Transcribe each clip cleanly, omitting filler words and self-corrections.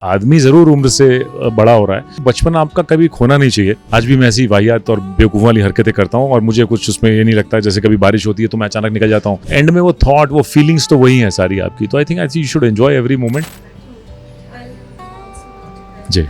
आदमी जरूर उम्र से बड़ा हो रहा है, बचपन आपका कभी खोना नहीं चाहिए। आज भी मैं ऐसी वाहियात और बेवकूफ़ वाली हरकतें करता हूँ और मुझे कुछ उसमें ये नहीं लगता। जैसे कभी बारिश होती है तो मैं अचानक निकल जाता हूँ, एंड में वो थॉट, वो फीलिंग्स तो वही है सारी आपकी। तो I think you should enjoy every moment. जी,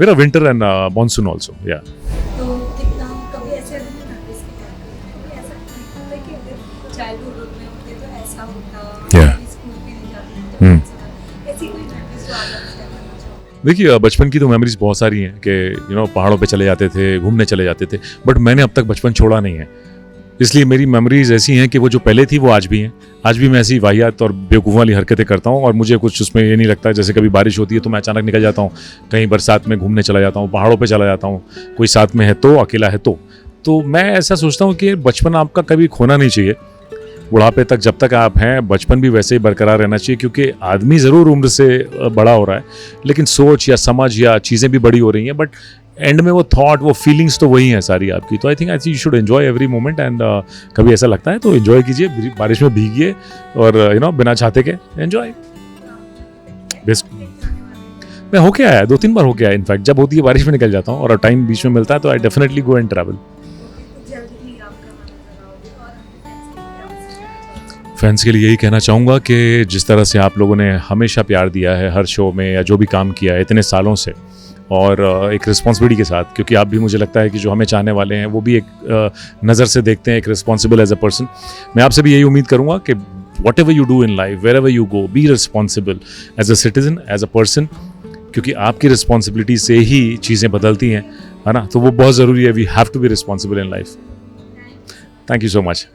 मेरा विंटर एंड मानसून ऑल्सो, या तो कितना कभी ऐसे नहीं था इसकी बात करें, कभी ऐसा नहीं होता कि अगर चाइल्डहुड में होते तो ऐसा होता, Yeah. कभी स्कूल भी नहीं जाते तो ऐसी कोई मेमोरीज जो आप शेयर करना चाहो? देखिए, बचपन की तो मेमोरीज बहुत सारी हैं कि पहाड़ों पे चले जाते थे, घूमने चले जाते थे, बट मैंने अब तक बचपन छोड़ा नहीं है। इसलिए मेरी मेमोरीज ऐसी हैं कि वो जो पहले थी वो आज भी हैं। आज भी मैं ऐसी वाहियात और बेवकूफ़ वाली हरकतें करता हूँ और मुझे कुछ उसमें ये नहीं लगता। जैसे कभी बारिश होती है तो मैं अचानक निकल जाता हूँ, कहीं बरसात में घूमने चला जाता हूँ, पहाड़ों पे चला जाता हूँ, कोई साथ में है तो, अकेला है तो मैं ऐसा सोचता हूँ कि बचपन आपका कभी खोना नहीं चाहिए। बुढ़ापे तक जब तक आप हैं, बचपन भी वैसे ही बरकरार रहना चाहिए, क्योंकि आदमी ज़रूर उम्र से बड़ा हो रहा है, लेकिन सोच या समझ या चीज़ें भी बड़ी हो रही हैं, बट एंड में वो थॉट, वो फीलिंग्स तो वही हैं सारी आपकी। तो I think you should enjoy every moment and कभी ऐसा लगता है तो एंजॉय कीजिए, बारिश में भीगिए और बिना छाते के एंजॉय। मैं होके आया, 2-3 बार होके आया। इनफैक्ट जब होती है बारिश में निकल जाता हूँ और टाइम बीच में मिलता है तो I definitely go and travel. जल्दी ही आपका मन लगाओगे और अपने फैंस के लिए यही कहना चाहूँगा कि जिस तरह से आप लोगों ने हमेशा प्यार दिया है हर शो में या जो भी काम किया है इतने सालों से, और एक रिस्पॉन्सिबिलिटी के साथ, क्योंकि आप भी, मुझे लगता है कि जो हमें चाहने वाले हैं वो भी एक नज़र से देखते हैं, एक रिस्पॉन्सिबल एज अ पर्सन। मैं आपसे भी यही उम्मीद करूँगा कि whatever you do in life, wherever you go, be responsible as a citizen, as a person, क्योंकि आपकी रिस्पॉन्सिबिलिटी से ही चीज़ें बदलती हैं, है ना। तो वो बहुत ज़रूरी है। We have to be responsible in life. Thank you so much.